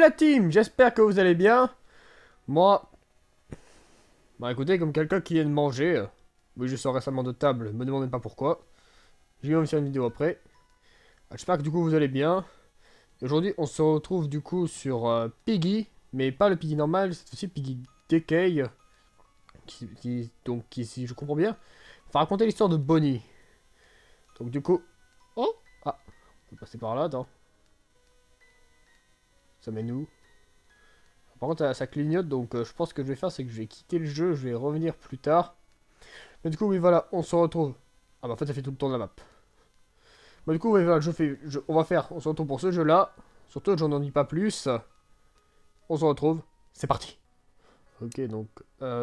la team, j'espère que vous allez bien. Moi, bah écoutez, comme quelqu'un qui vient de manger, oui je sors récemment de table, me demandez pas pourquoi. Je vais vous faire une vidéo après. J'espère que du coup vous allez bien. Aujourd'hui on se retrouve du coup sur Piggy, mais pas le Piggy normal, c'est aussi Piggy Decay, qui si je comprends bien, va raconter l'histoire de Bonnie. Donc du coup... Oh ah, on peut passer par là, attends. Ça mène où? Par contre ça clignote, donc je pense que je vais faire c'est que je vais quitter le jeu, je vais revenir plus tard. Mais du coup, oui, voilà, on se retrouve. Ah bah en fait, ça fait tout le tour de la map. Bah du coup, oui, voilà, on va faire, on se retrouve pour ce jeu-là. Surtout, j'en en dis pas plus. On se retrouve, c'est parti. Ok, donc,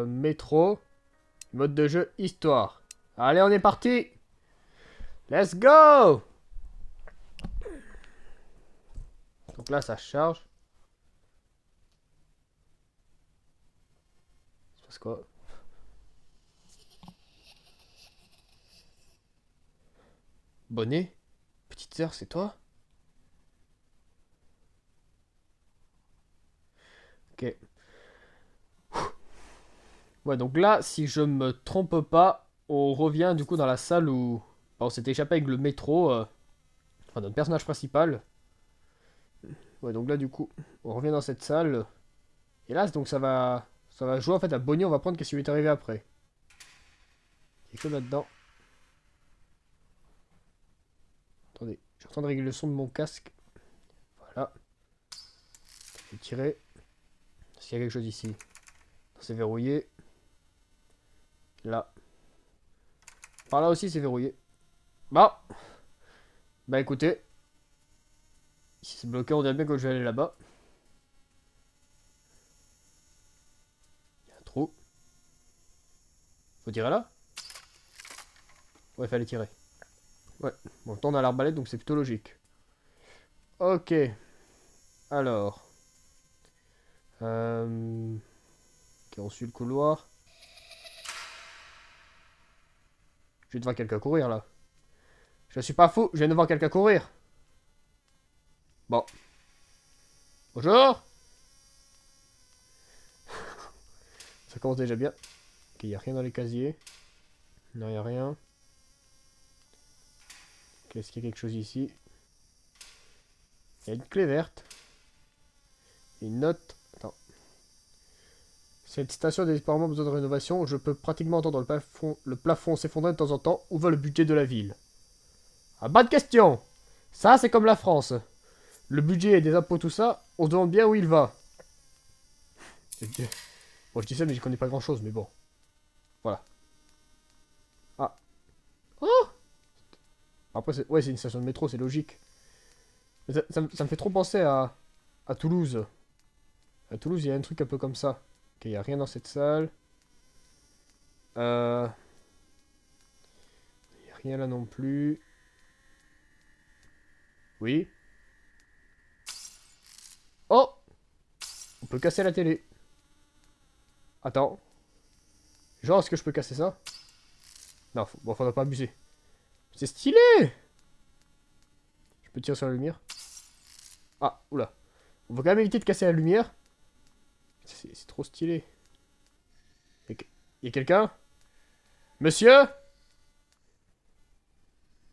métro, mode de jeu, histoire. Allez, on est parti. Let's go. Donc là, ça charge. Ça se passe quoi? Bonnet? Petite sœur, c'est toi? Ok. Ouais, donc là, si je me trompe pas, on revient du coup dans la salle où bah, on s'était échappé avec le métro. Enfin, notre personnage principal. Ouais, donc là, du coup, on revient dans cette salle. Et là, donc ça va jouer en fait à Bonnie. On va prendre qu'est-ce qui lui est arrivé après. Il y a que là-dedans. Attendez, je suis en train de régler le son de mon casque. Voilà. Je vais tirer. Est-ce qu'il y a quelque chose ici? C'est verrouillé. Là. Par là aussi, c'est verrouillé. Bah. Bah écoutez. Si c'est bloqué, on dirait bien que je vais aller là-bas. Il y a un trou. Faut tirer là? Ouais, il fallait tirer. Ouais. Bon, on a l'arbalète, donc c'est plutôt logique. Ok. Alors. Ok, on suit le couloir. Je vais devoir quelqu'un courir là. Je suis pas fou, je viens de voir quelqu'un courir. Bon. Bonjour. Ça commence déjà bien. Ok, y a rien dans les casiers. Non, y a rien. Ok, est-ce qu'il y a quelque chose ici? Il y a une clé verte. Une note. Attends. Cette station a désespérément besoin de rénovation. Je peux pratiquement entendre le plafond s'effondrer de temps en temps. Où va le budget de la ville? Ah, bonne question. Ça, c'est comme la France. Le budget et des impôts, tout ça, on se demande bien où il va. Bon, je dis ça, mais je connais pas grand-chose, mais bon. Voilà. Ah. Oh. Après, ouais, c'est une station de métro, c'est logique. Mais ça me fait trop penser à Toulouse. À Toulouse, il y a un truc un peu comme ça. Ok, il n'y a rien dans cette salle. Euh... Il n'y a rien là non plus. Oui. Oh! On peut casser la télé. Attends. Genre, est-ce que je peux casser ça? Non, bon, faudra pas abuser. C'est stylé! Je peux tirer sur la lumière. Ah, oula. On va quand même éviter de casser la lumière. C'est trop stylé. Il y a quelqu'un? Monsieur?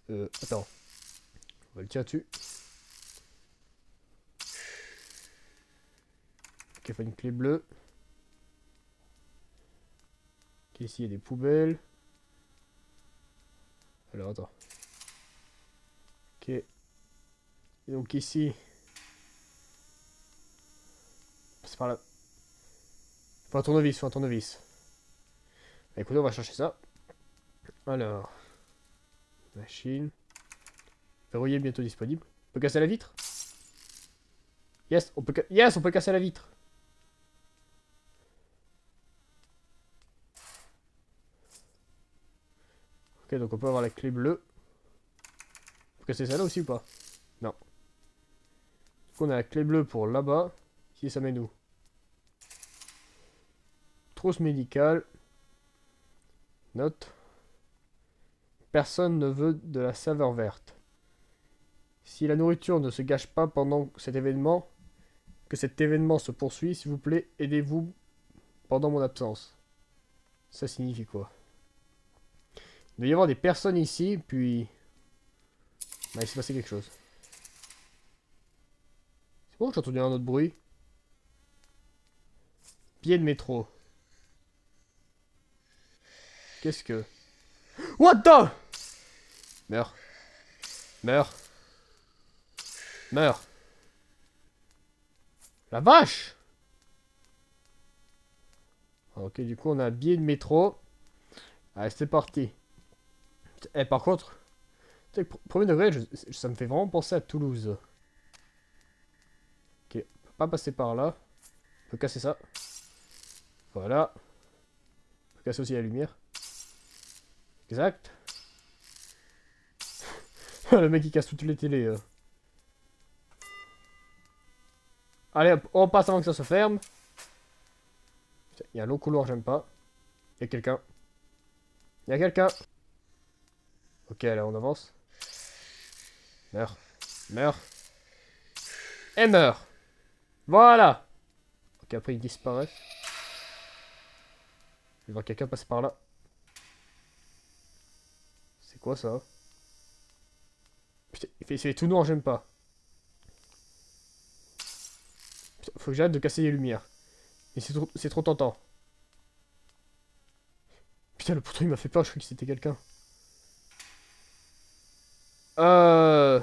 Attends. On va le tirer dessus. Ok, il faut une clé bleue. Ok, ici, il y a des poubelles. Alors, attends. Ok. Et donc ici... C'est par là. Faut un tournevis, faut un tournevis. Bah, écoutez, on va chercher ça. Alors... Machine. Verrouillé bientôt disponible. On peut casser la vitre? Yes, yes, on peut casser la vitre. Ok, donc on peut avoir la clé bleue. On peut casser ça là aussi ou pas? Non. Du coup, on a la clé bleue pour là-bas. Ici, ça mène où? Trousse médicale. Note. Personne ne veut de la saveur verte. Si la nourriture ne se gâche pas pendant cet événement, que cet événement se poursuit. S'il vous plaît, aidez-vous pendant mon absence. Ça signifie quoi? Il doit y avoir des personnes ici, puis... Bah, il s'est passé quelque chose. C'est bon, j'ai entendu un autre bruit. Pied de métro. Qu'est-ce que... What the... Meurs. Meurs. Meurs. La vache! Ok, du coup, on a un billet de métro. Allez, c'est parti. Eh, par contre, tu sais, premier degré, ça me fait vraiment penser à Toulouse. Ok, on peut pas passer par là. On peut casser ça. Voilà. On peut casser aussi la lumière. Exact. Le mec, il casse toutes les télés. Allez, hop, on passe avant que ça se ferme. Il y a un long couloir, j'aime pas. Il y a quelqu'un. Il y a quelqu'un. Ok, allez, on avance. Meurs. Meurs. Et meurt. Voilà. Ok, après il disparaît. Je vois quelqu'un passer par là. C'est quoi ça? Putain, c'est tout noir, j'aime pas. Putain, faut que j'arrête de casser les lumières. Mais c'est trop tentant. Putain, le poteau il m'a fait peur, je croyais que c'était quelqu'un. Euh...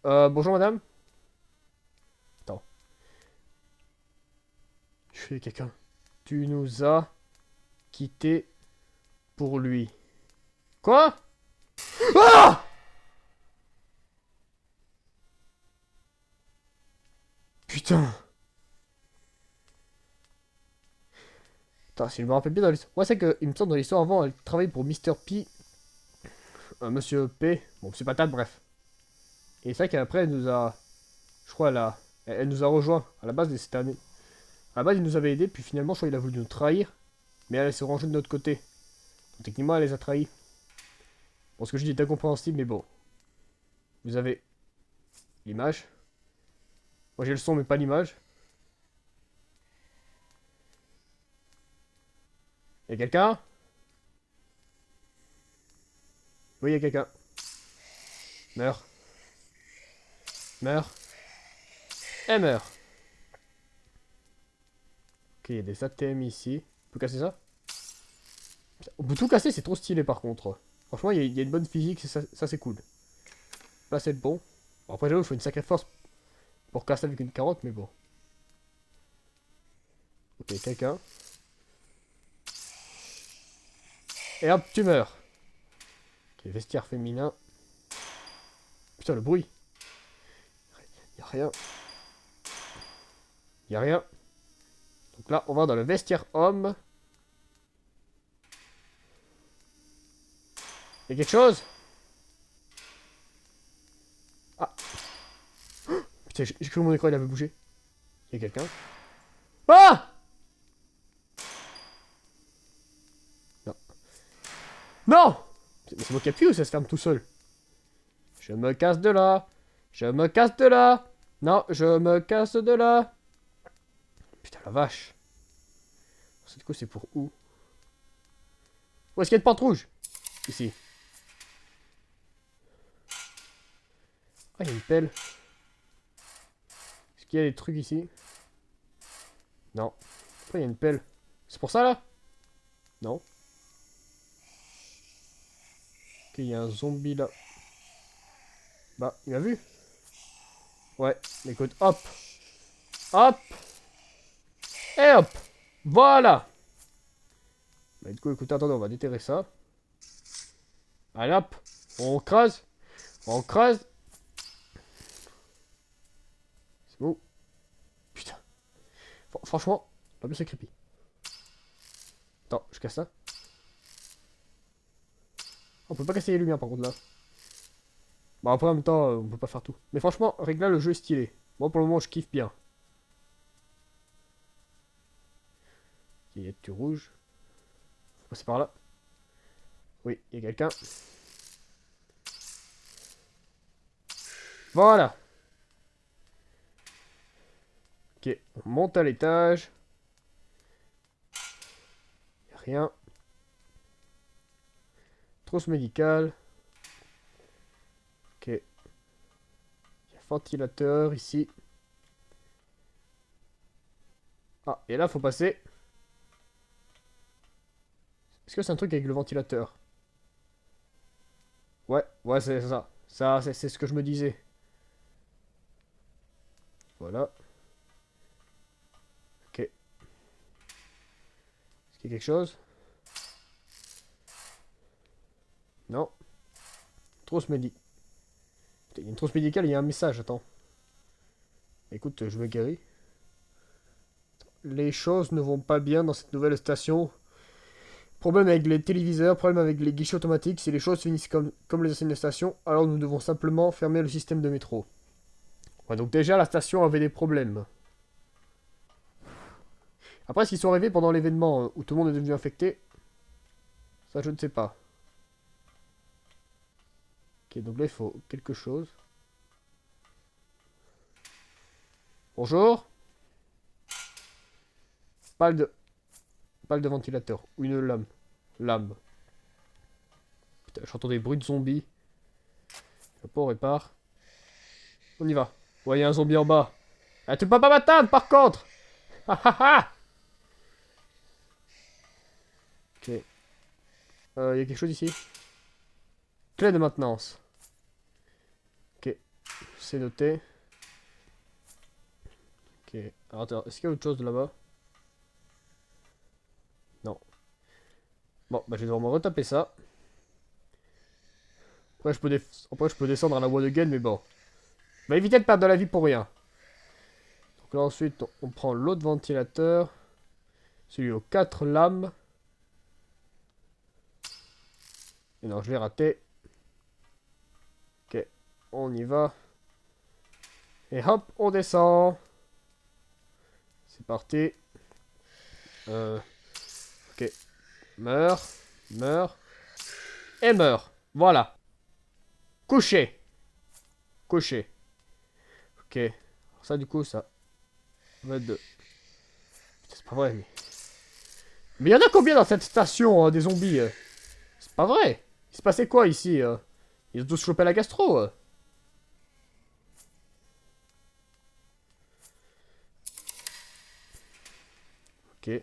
Bonjour madame. Attends. Je suis quelqu'un. Tu nous as quittés pour lui. Quoi? Ah! Putain. Putain, si je me rappelle bien dans l'histoire. Ouais, c'est que, il me semble dans l'histoire avant, elle travaillait pour Mr. P. Monsieur P. Bon, c'est patate, bref. Et c'est vrai qu'après, elle nous a. Je crois, elle nous a rejoint. À la base, c'était année. À la base, il nous avait aidés, puis finalement, je crois qu'il a voulu nous trahir. Mais elle s'est rangée de notre côté. Donc, techniquement, elle les a trahis. Bon, ce que je dis est incompréhensible, mais bon. Vous avez l'image. Moi, j'ai le son, mais pas l'image. Y'a quelqu'un? Oui, y'a quelqu'un. Meurs. Meurs. Et meurt. Ok, il y a des ATM ici. On peut casser ça? On peut tout casser, c'est trop stylé par contre. Franchement, il y a une bonne physique, ça c'est cool. Là, c'est bon. Bon, après, j'avoue, il faut une sacrée force pour casser avec une carotte, mais bon. Ok, quelqu'un. Et hop, tu meurs. Ok, vestiaire féminin. Putain, le bruit. Y'a rien. Y'a rien. Donc là, on va dans le vestiaire homme. Y'a quelque chose? Ah. Putain, j'ai cru que mon écran il avait bougé. Y'a quelqu'un? Ah! Non. Non! C'est moi qui appuie ou ça se ferme tout seul? Je me casse de là. Je me casse de là. Non, je me casse de là. Putain, la vache. Du coup, c'est pour où? Où est-ce qu'il y a une porte rouge? Ici. Ah, il y a une pelle. Est-ce qu'il y a des trucs ici? Non. Pourquoi il y a une pelle? C'est pour ça, là? Non. Ok, il y a un zombie, là. Bah, il m'a vu? Ouais. Écoute, hop. Hop. Et hop. Voilà. Bah, du coup, écoute, attendez, on va déterrer ça. Allez, hop. On crase. On crase. C'est bon. Putain. Franchement, pas plus c'est creepy. Attends, je casse ça. On peut pas casser les lumières par contre là. Bon après en même temps, on peut pas faire tout. Mais franchement, règle là, le jeu est stylé. Moi pour le moment, je kiffe bien. Il y a du rouge. Faut passer par là. Oui, il y a quelqu'un. Voilà. Ok, on monte à l'étage. Y a rien. Trousse médicale. Ok. Y a ventilateur ici. Ah, et là, faut passer. Est-ce que c'est un truc avec le ventilateur? Ouais, ouais, c'est ça. Ça, c'est ce que je me disais. Voilà. Ok. Est-ce qu'il y a quelque chose? Non. Trousse médicale. Il y a une trousse médicale, il y a un message, attends. Écoute, je me guéris. Les choses ne vont pas bien dans cette nouvelle station. Problème avec les téléviseurs, problème avec les guichets automatiques. Si les choses finissent comme les anciennes stations, alors nous devons simplement fermer le système de métro. Ouais, donc déjà, la station avait des problèmes. Après, est-ce qu'ils sont arrivés pendant l'événement où tout le monde est devenu infecté? Ça, je ne sais pas. Ok, donc là, il faut quelque chose. Bonjour. Pale de, pale de ventilateur. Ou une lame. Lame. Putain, j'entends des bruits de zombies. Le on répare. On y va. Ouais, il y a un zombie en bas. Ah, tu peux pas m'atteindre, par contre. Ah ah ah. Ok. Il y a quelque chose ici. Clé de maintenance. Ok. C'est noté. Ok. Alors, attends, est-ce qu'il y a autre chose de là-bas? Non. Bon, bah je vais devoir me retaper ça. Après, je peux descendre à la voie de gain, mais bon. Va éviter de perdre de la vie pour rien. Donc là, ensuite, on prend l'autre ventilateur. Celui aux 4 lames. Et non, je l'ai raté. Ok, on y va. Et hop, on descend. C'est parti. Ok. Meurs. Meurs. Et meurs. Voilà. Couché. Couché. Ok. Alors ça, du coup, ça va être de... Putain, c'est pas vrai, mais... Mais il y en a combien dans cette station, des zombies C'est pas vrai. Il se passait quoi, ici Ils ont tous chopé la gastro Ok.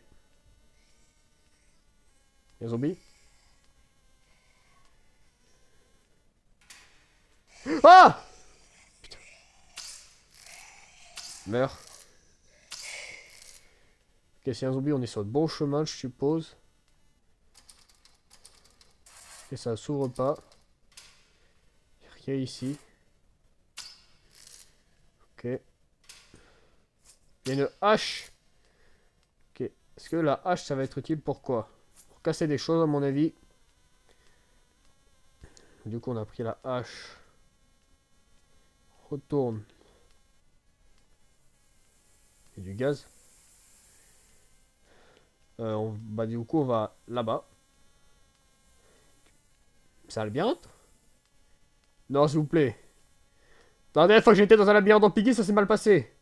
Les zombies. Ah Meurs. Ok, si un zombie, on est sur le bon chemin, je suppose. Et ça s'ouvre pas. Rien ici. Ok. Il y a une hache. Ok. Est-ce que la hache, ça va être utile pour quoi? Pour casser des choses, à mon avis. Du coup, on a pris la hache. Retourne. Il y a du gaz. Bah, du coup, on va là-bas. C'est un labyrinthe? Non, s'il vous plaît. La dernière fois que j'étais dans un labyrinthe en Piggy, ça s'est mal passé.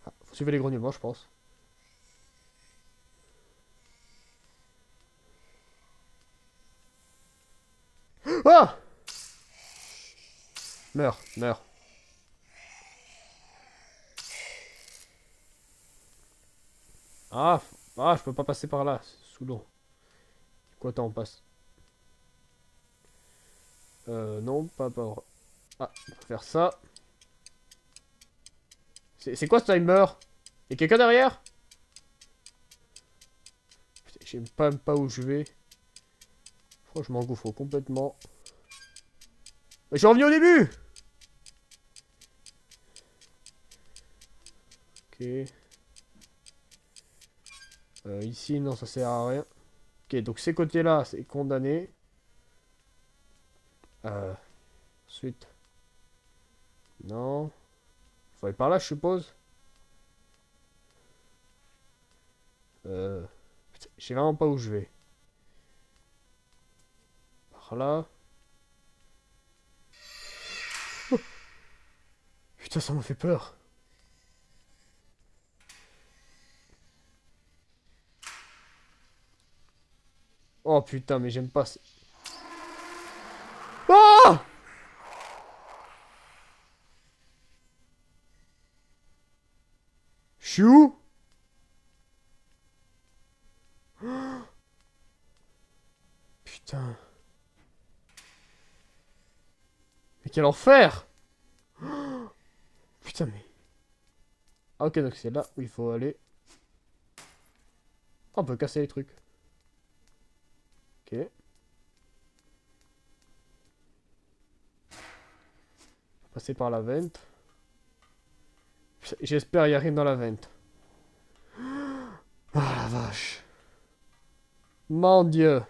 Ah, faut suivre les grognements, je pense. Ah Meurs, meurs. Ah, ah, je peux pas passer par là, c'est sous l'eau. Quoi, attends, on passe. Non, pas par... Ah, on va faire ça. C'est quoi ce timer? Y'a quelqu'un derrière? Putain, je sais même pas où je vais. Franchement, je m'engouffre complètement. Mais je suis revenu au début! Ok. Ici, non, ça sert à rien. Ok, donc ces côtés-là, c'est condamné. Ensuite. Non. Faut aller par là, je suppose. Putain, je sais vraiment pas où je vais. Par là. Putain, ça m'a fait peur. Oh putain, mais j'aime pas. Ah! Chou? Putain. Mais quel enfer! Putain, mais. Ah, ok, donc c'est là où il faut aller. Oh, on peut casser les trucs. Ok. Passer par la vente. J'espère y arrive dans la vente. Ah la vache. Mon Dieu.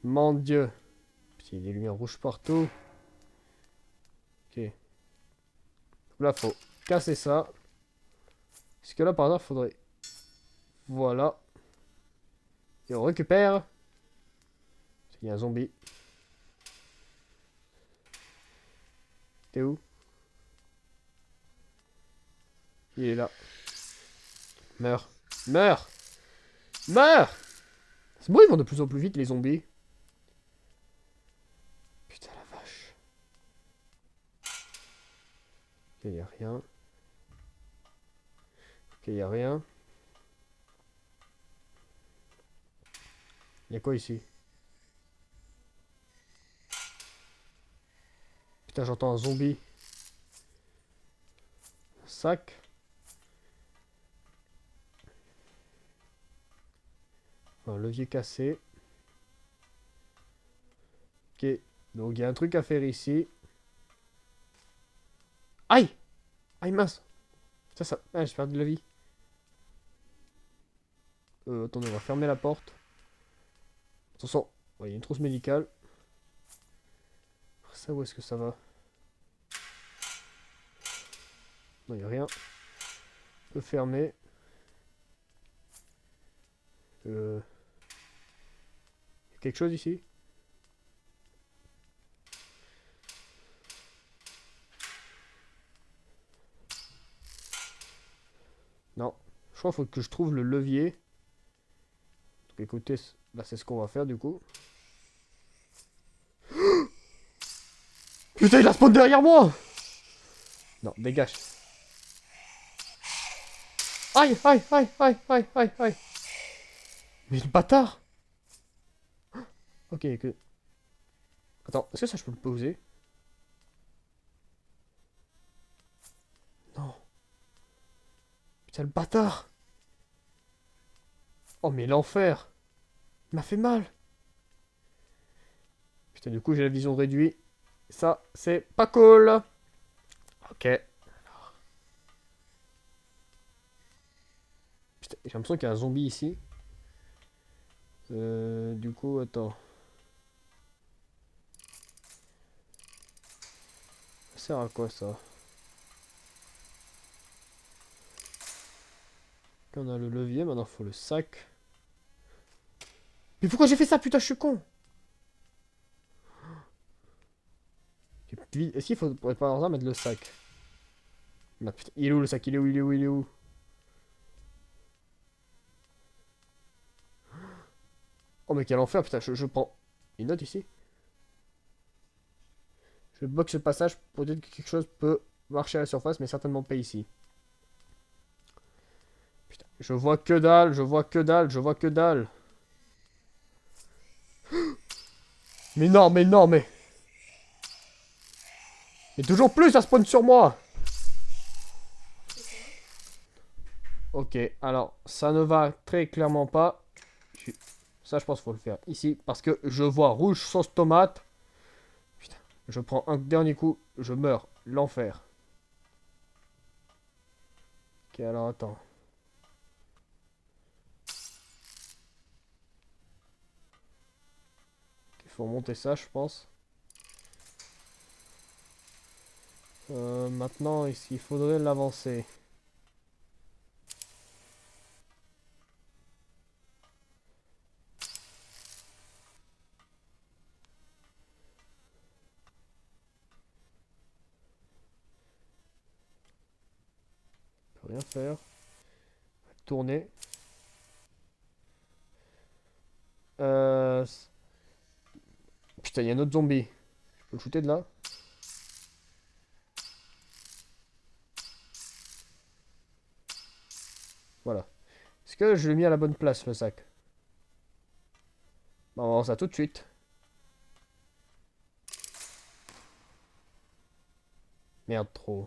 Mon Dieu. Putain, il y a des lumières rouges partout. Ok. Là, faut casser ça. Parce que là, par hasard, faudrait... Voilà. Et on récupère. Il y a un zombie. T'es où? Il est là. Meurs. Meurs. Meurs. C'est bon, ils vont de plus en plus vite, les zombies. Putain, la vache. Ok, y a rien. Ok, y a rien. Y a quoi ici? Putain, j'entends un zombie. Un sac. Un levier cassé. Ok. Donc, il y a un truc à faire ici. Aïe! Aïe, mince! Ça... Ah, j'ai perdu de la vie. Attendez, on va fermer la porte. Attention. Ouais, il y a une trousse médicale. Ça, où est-ce que ça va? Non, il n'y a rien. On peut fermer. Y a quelque chose ici? Non. Je crois qu'il faut que je trouve le levier. Donc écoutez, là c'est ce qu'on va faire du coup. Putain, il a spawn derrière moi! Non, dégage. Aïe, aïe, aïe, aïe, aïe, aïe, aïe. Mais le bâtard! Ok, que... Attends, est-ce que ça je peux le poser? Non. Putain, le bâtard! Oh, mais l'enfer! Il m'a fait mal! Putain, du coup, j'ai la vision réduite. Ça, c'est pas cool! Ok. Putain, j'ai l'impression qu'il y a un zombie ici. Du coup, attends. Ça sert à quoi ça? On a le levier, maintenant il faut le sac. Mais pourquoi j'ai fait ça, putain, je suis con! Est-ce qu'il faut pour par hasard mettre le sac? Merde, putain, il est où le sac? Il est où? Il est où? Il est où? Oh mais quel enfer, putain, je prends une note ici. Je bloque ce passage pour dire que quelque chose peut marcher à la surface, mais certainement pas ici. Putain, je vois que dalle, je vois que dalle, je vois que dalle. Mais non, mais non, mais... Mais toujours plus, ça spawn sur moi! Ok, alors, ça ne va très clairement pas. Ça, je pense qu'il faut le faire ici, parce que je vois rouge sauce tomate. Putain, je prends un dernier coup, je meurs. L'enfer. Ok, alors attends. Il faut monter ça, je pense. Maintenant, il faudrait l'avancer. On peut rien faire. Tourner. Euh... Putain, il y a un autre zombie. Je peux le shooter de là? Voilà. Est-ce que je l'ai mis à la bonne place, le sac? Bon, on va voir ça tout de suite. Merde, trop.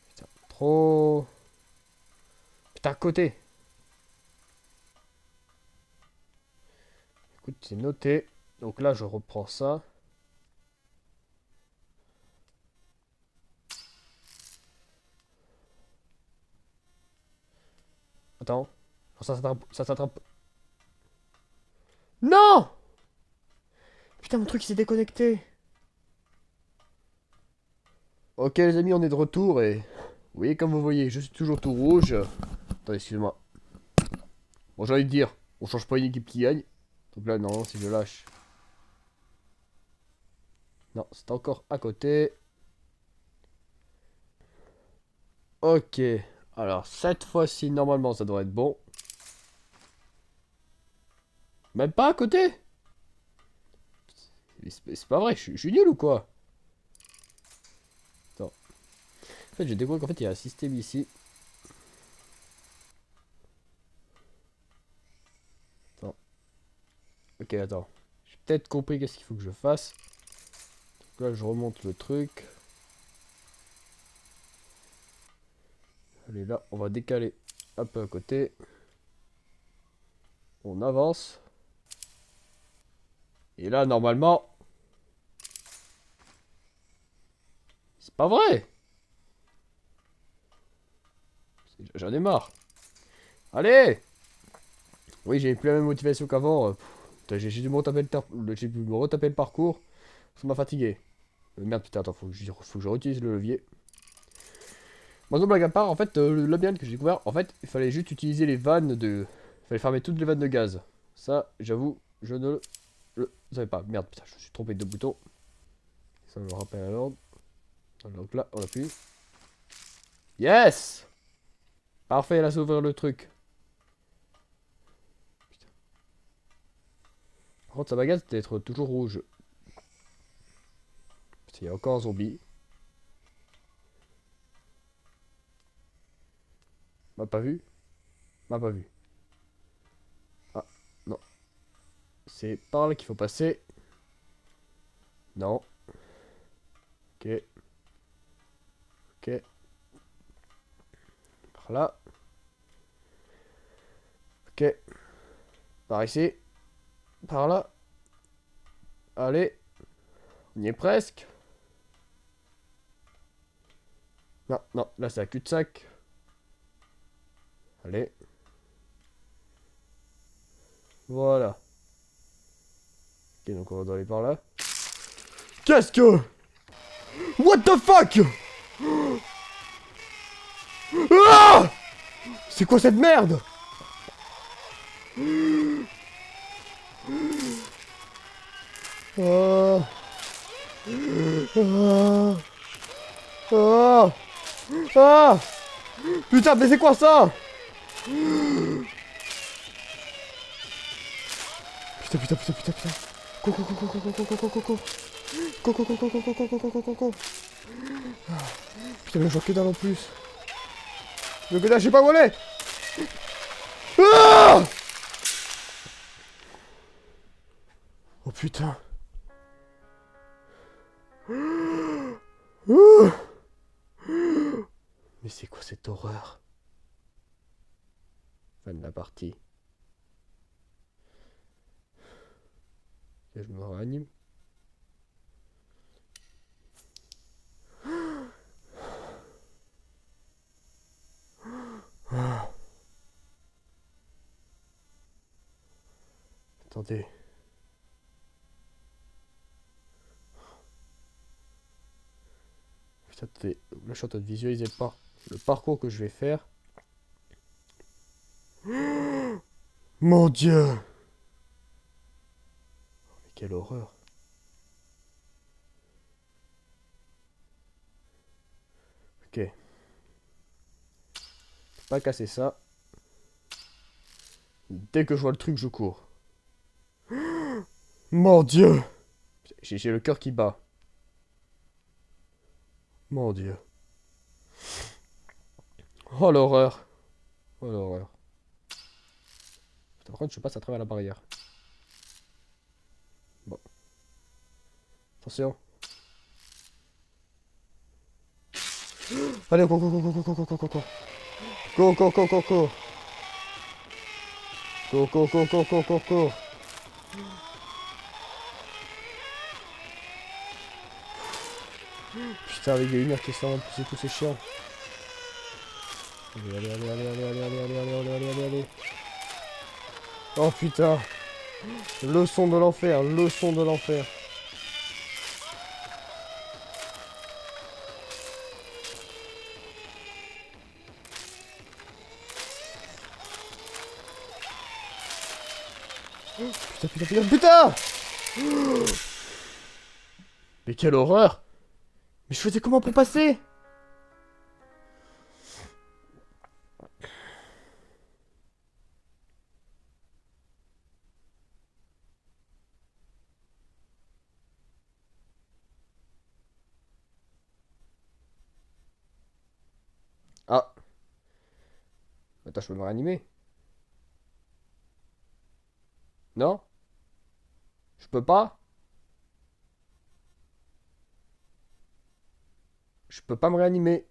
Putain, trop. Putain, à côté. Écoute, c'est noté. Donc là, je reprends ça. Attends. Ça s'attrape. Ça s'attrape. Non! Putain, mon truc il s'est déconnecté. Ok, les amis, on est de retour et. Oui, comme vous voyez, je suis toujours tout rouge. Attendez, excusez-moi. Bon, j'ai envie de dire, on change pas une équipe qui gagne. Donc là, non, si je lâche. Non, c'est encore à côté. Ok. Alors, cette fois-ci, normalement, ça devrait être bon. Même pas à côté. C'est pas vrai, je suis nul ou quoi? Attends. En fait, je découvre qu'en fait, il y a un système ici. Attends. Ok, attends. J'ai peut-être compris qu'est-ce qu'il faut que je fasse. Donc là, je remonte le truc. Allez, là, on va décaler un peu à côté. On avance. Et là, normalement... C'est pas vrai! J'en ai marre. Allez! Oui, j'ai plus la même motivation qu'avant. J'ai dû me retaper j'ai dû me retaper le parcours. Ça m'a fatigué. Merde, putain, attends, faut que je réutilise le levier. Bon, non, blague à part, en fait, le labyrinthe que j'ai découvert, en fait, il fallait juste utiliser les vannes de... Il fallait fermer toutes les vannes de gaz. Ça, j'avoue, je ne le savais pas. Merde, putain, je me suis trompé de bouton. Ça me rappelle à l'ordre. Donc là, on appuie. Yes! Parfait, là, c'est ouvrir le truc. Par contre, ça m'agace d'être toujours rouge. Il y a encore un zombie. M'a pas vu? M'a pas vu. Ah, non. C'est par là qu'il faut passer. Non. Ok. Ok. Par là. Ok. Par ici. Par là. Allez. On y est presque. Non, non. Là, c'est un cul-de-sac. Allez. Voilà. Ok, donc on va aller par là. Qu'est-ce que... What the fuck? Ah! C'est quoi cette merde? Ah. Ah. Ah. Ah. Putain, mais c'est quoi ça? Putain, putain, putain, putain, putain. Coco, coco, coco, coco, coco, coco. Coco, coco, coco, coco, coco, coco. Putain, mais je vois que dalle en plus. Le que dalle, je sais pas où aller. Ah! Oh putain. Mais c'est quoi cette horreur? Fin de la partie. Je me réanime. Attendez. Putain, attendez. Là, je suis en train de visualiser le parcours que je vais faire. Mon Dieu! Mais quelle horreur! Ok. Pas casser ça. Dès que je vois le truc, je cours. Mon Dieu! J'ai le cœur qui bat. Mon Dieu. Oh l'horreur. Oh l'horreur. Putain, par contre, je passe à travers la barrière. Bon. Attention. Allez, go, go, go, go, go, go, go, go, go, go. Go, go, go, go, go. Go, go, go, go, go, go, go. Putain, avec les lumières qui sont en plus, c'est tout, c'est chiant. Allez, allez, allez, allez, allez, allez, allez, allez, allez, allez, allez, allez. Oh putain. Leçon de l'enfer, leçon de l'enfer. Putain, putain, putain, putain. Mais quelle horreur. Mais je faisais comment pour passer? Ah. Attends, je peux me réanimer? Non? Je peux pas? Je peux pas me réanimer.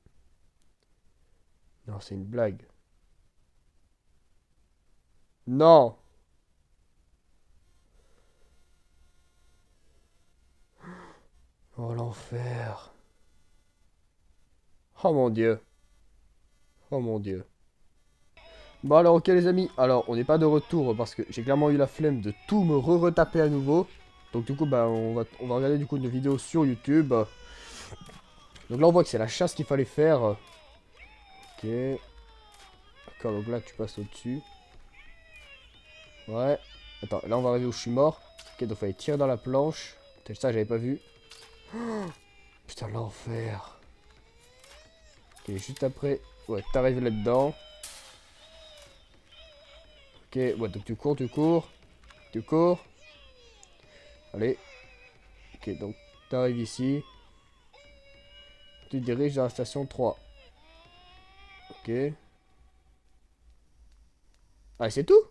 Non, c'est une blague. Non. Oh l'enfer. Oh mon dieu. Oh mon dieu. Bon alors ok les amis, alors on n'est pas de retour parce que j'ai clairement eu la flemme de tout me re-retaper à nouveau. Donc du coup bah on va regarder du coup une vidéo sur YouTube. Donc là on voit que c'est la chasse qu'il fallait faire. Ok. D'accord, donc là tu passes au-dessus. Ouais. Attends, là on va arriver où je suis mort. Ok, donc fallait tirer dans la planche. Putain, ça j'avais pas vu. Putain l'enfer. Ok, juste après. Ouais, t'arrives là-dedans. Ok, ouais, donc tu cours, tu cours. Tu cours. Allez. Ok, donc t'arrives ici. Tu te diriges dans la station 3. Ok. Ah, c'est tout?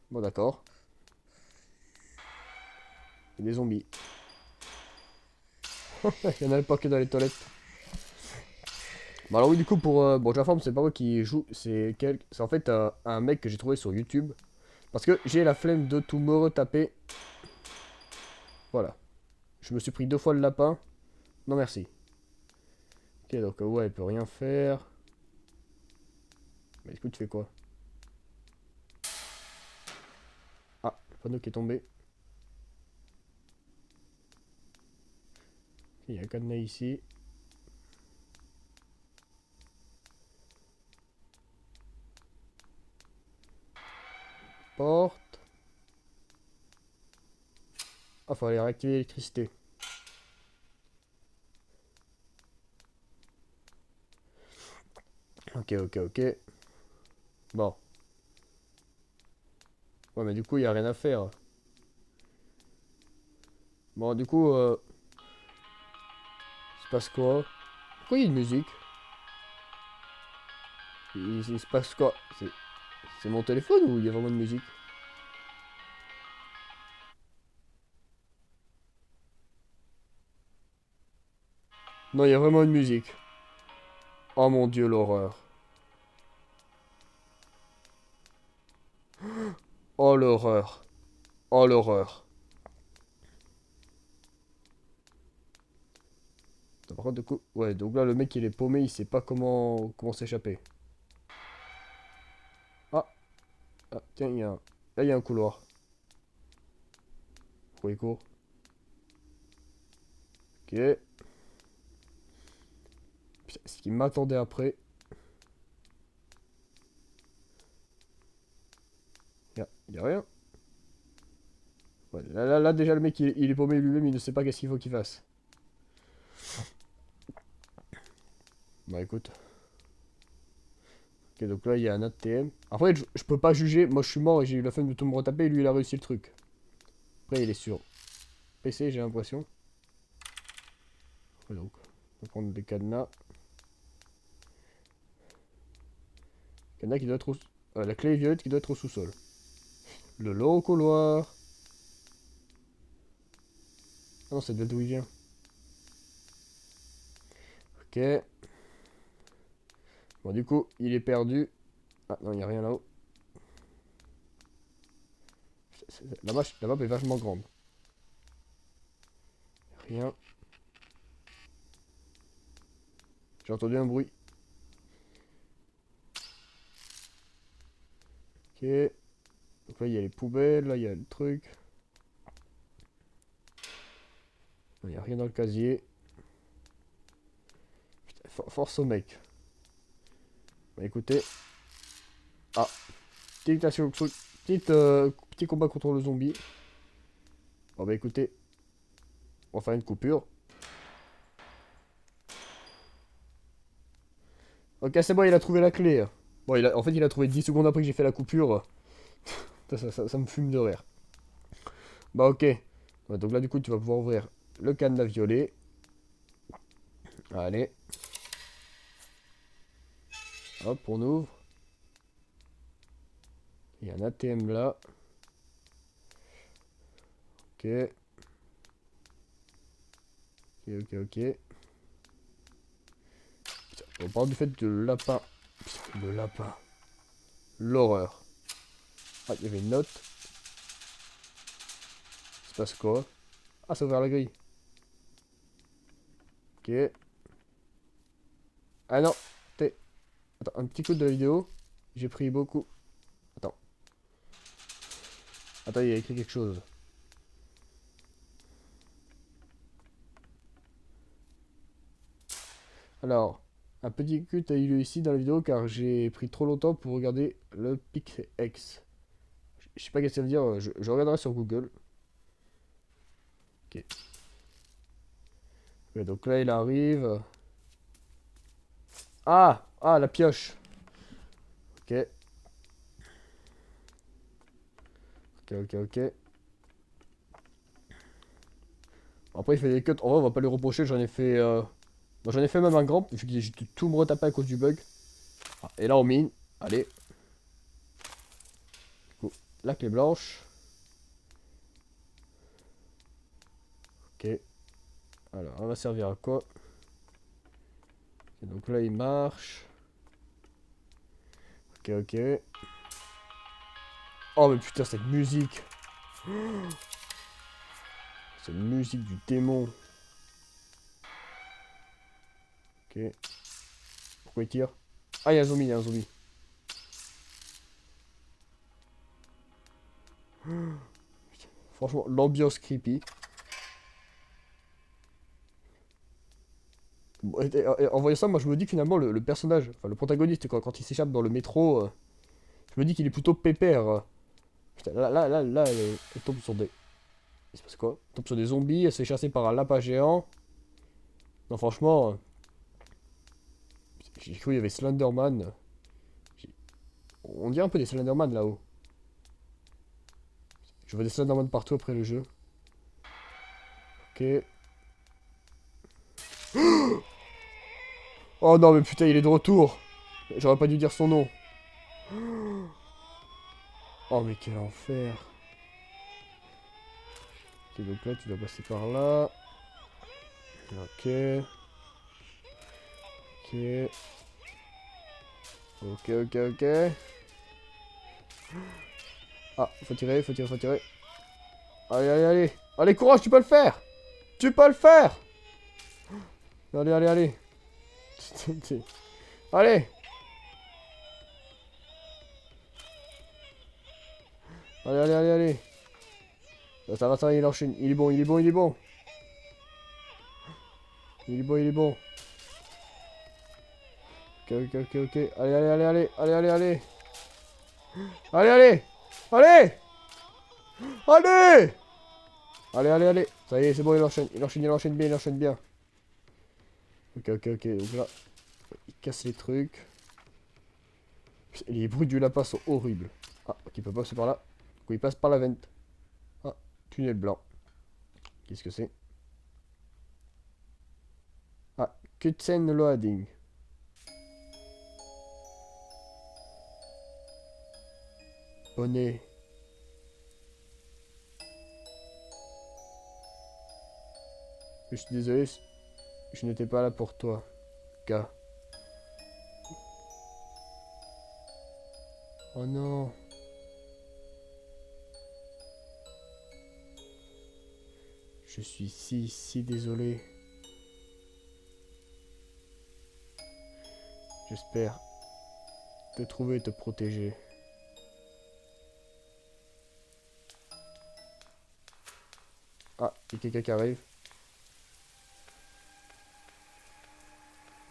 Bon, d'accord. Il y a des zombies. Il y en a pas que dans les toilettes. Bon, alors oui, du coup, pour... bon, j'informe, c'est pas moi qui joue. C'est en fait un mec que j'ai trouvé sur YouTube. Parce que j'ai la flemme de tout me retaper. Voilà. Je me suis pris 2 fois le lapin. Non, merci. Ok, donc, ouais, elle peut rien faire. Mais du coup, tu fais quoi? Ah, le panneau qui est tombé. Il y a un cadenas ici. Porte. Ah, faut aller réactiver l'électricité. Ok, ok, ok. Bon. Ouais, mais du coup, il n'y a rien à faire. Bon, du coup, il se passe quoi? Pourquoi il y a une musique? Il se passe quoi? C'est mon téléphone ou il y a vraiment une musique? Non, il y a vraiment une musique. Oh mon dieu, l'horreur. Oh l'horreur. Oh l'horreur. Par contre, du coup, ouais, donc là, le mec, il est paumé, il sait pas comment s'échapper. Ah, ah, tiens, là, il y a un couloir. Faut il court. Ok. Putain, ce qui m'attendait après. Y a rien. Ouais, là, déjà, le mec, il est paumé lui-même, il ne sait pas qu'est-ce qu'il faut qu'il fasse. Bah écoute. Ok, donc là, il y a un ATM. Après, je peux pas juger. Moi, je suis mort et j'ai eu la flemme de tout me retaper. Et lui, il a réussi le truc. Après, il est sur PC, j'ai l'impression. Ouais, donc, on va prendre des cadenas. Cadenas qui doit être au... la clé violette qui doit être au sous-sol. Le long couloir. Ah non, c'est de d'où il vient. Ok. Bon, du coup, il est perdu. Ah non, il n'y a rien là-haut. La map est vachement grande. Rien. J'ai entendu un bruit. Ok. Donc là, il y a les poubelles. Là, il y a le truc. Il n'y a rien dans le casier. Putain, force au mec. Bah écoutez. Ah. Petit combat contre le zombie. Bon bah écoutez. On va faire une coupure. Ok, c'est bon, il a trouvé la clé. Bon, en fait, il a trouvé 10 secondes après que j'ai fait la coupure. Ça me fume de rire. Bah ok. Ouais, donc là, du coup, tu vas pouvoir ouvrir le cadenas violet. Allez. Hop, on ouvre. Il y a un ATM là. Ok. Ok. Putain, on parle du fait de lapin. Putain, le lapin. L'horreur. Ah, il y avait une note. Il se passe quoi? Ah, ça a ouvert la grille. Ok. Ah non. Attends, un petit coup de la vidéo. J'ai pris beaucoup. Attends. Attends, il y a écrit quelque chose. Alors, un petit cut a eu lieu ici dans la vidéo car j'ai pris trop longtemps pour regarder le PicX. Je sais pas qu'est-ce que ça veut dire, je regarderai sur Google. Ok. Ouais, donc là, il arrive. Ah, la pioche. Ok. Ok. Après, il fait des cuts. En vrai, on va pas lui reprocher. J'en ai fait. Moi, j'en ai fait même un grand. J'ai tout me retaper à cause du bug. Ah, et là, on mine. Allez. Du coup, la clé blanche. Ok. Alors, on va servir à quoi? Ok, donc là, il marche. Ok. Oh, mais putain, cette musique. Cette musique du démon. Ok. Pourquoi il tire? Ah, il y a un zombie. Franchement, l'ambiance creepy. Bon, en voyant ça, moi je me dis que finalement le personnage, enfin le protagoniste, quand il s'échappe dans le métro, je me dis qu'il est plutôt pépère. Putain, là, elle tombe sur des. Il se passe quoi? Elle tombe sur des zombies, elle se fait chasser par un lapin géant. Non, franchement, j'ai cru qu'il y avait Slenderman. J'ai- On dirait un peu des Slenderman là-haut. Je vois des Slenderman partout après le jeu. Ok. Oh non, mais putain, il est de retour. J'aurais pas dû dire son nom. Oh, mais quel enfer. Ok, donc là, tu dois passer par là. Ok. Ok. Ok. Ah, faut tirer. Allez. Allez, courage, tu peux le faire. Tu peux le faire. Allez. Allez. Allez. Ça va, il enchaîne. Il est bon. Il est bon. Ok. Allez. Allez. Allez. Ça y est, c'est bon, il enchaîne bien. Ok. Donc là, il casse les trucs. Les bruits du lapin sont horribles. Ah, ok, il peut passer par là. Du coup, il passe par la vente. Ah, tunnel blanc. Qu'est-ce que c'est? Ah, cutscene loading. Bonnet. Je suis désolé, je n'étais pas là pour toi, gars. Oh non. Je suis si désolé. J'espère te trouver et te protéger. Ah, il y a quelqu'un qui arrive.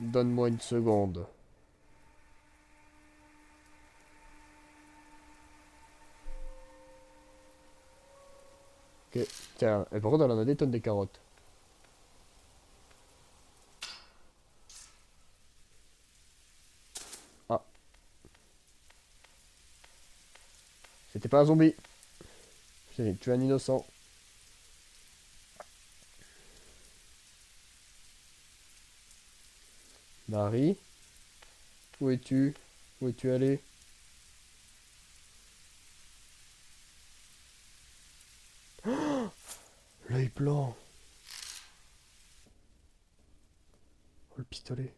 Donne-moi une seconde. Ok, tiens, et par contre, elle en a des tonnes des carottes. Ah, c'était pas un zombie. J'ai tué un innocent. Marie, où es-tu? Où es-tu allé? L'œil blanc. Oh, le pistolet.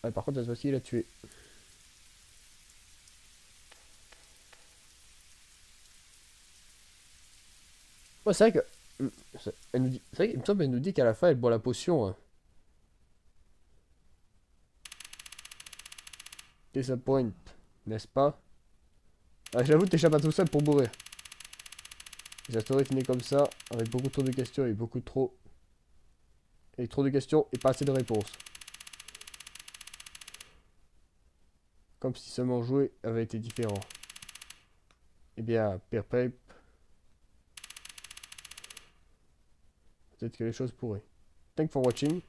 Ouais, par contre, cette fois-ci, il a tué. Ouais, c'est vrai que. Elle nous dit. C'est vrai qu'il me semble qu'elle nous dit qu'à la fin, elle boit la potion. Hein. Disappoint, n'est-ce pas? Ah, j'avoue, t'échappes à tout seul pour mourir. Et la story finit comme ça, avec beaucoup trop de questions et beaucoup trop. Et trop de questions et pas assez de réponses. Comme si seulement jouer avait été différent. Eh bien, Père Pipe, peut-être que les choses pourraient. Thanks for watching.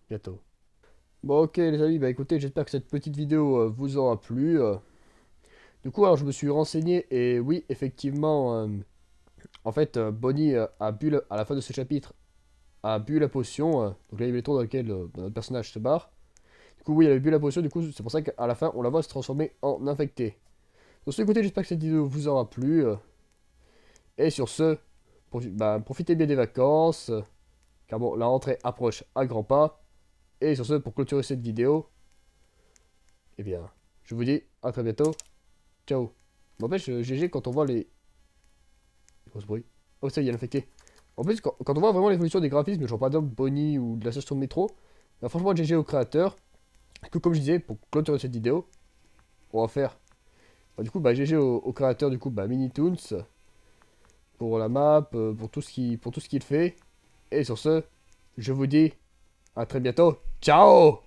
Bientôt. Bon, ok, les amis, bah écoutez, j'espère que cette petite vidéo vous aura plu. Du coup, alors je me suis renseigné et oui, effectivement, en fait, Bonnie a bu à la fin de ce chapitre a bu la potion. Donc là, il y avait les tours dans lesquels notre personnage se barre. Du coup, oui, elle avait bu la potion. Du coup, c'est pour ça qu'à la fin, on la voit se transformer en infecté. Donc, écoutez, j'espère que cette vidéo vous aura plu. Et sur ce, profitez bien des vacances. Car bon, la rentrée approche à grands pas. Et sur ce, pour clôturer cette vidéo, eh bien, je vous dis à très bientôt. Ciao. N'empêche, GG, quand on voit les. Gros bruit. Oh, ça y est, l'infecté. En plus, quand on voit vraiment l'évolution des graphismes, genre par exemple Bonnie ou de la station de métro, bah, franchement, GG au créateur. Que comme je disais, pour clôturer cette vidéo, on va faire. Bah, du coup, bah, GG au créateur, du coup, bah, Minitoons. Pour la map, pour tout ce qu'il fait. Et sur ce, je vous dis à très bientôt. Ciao!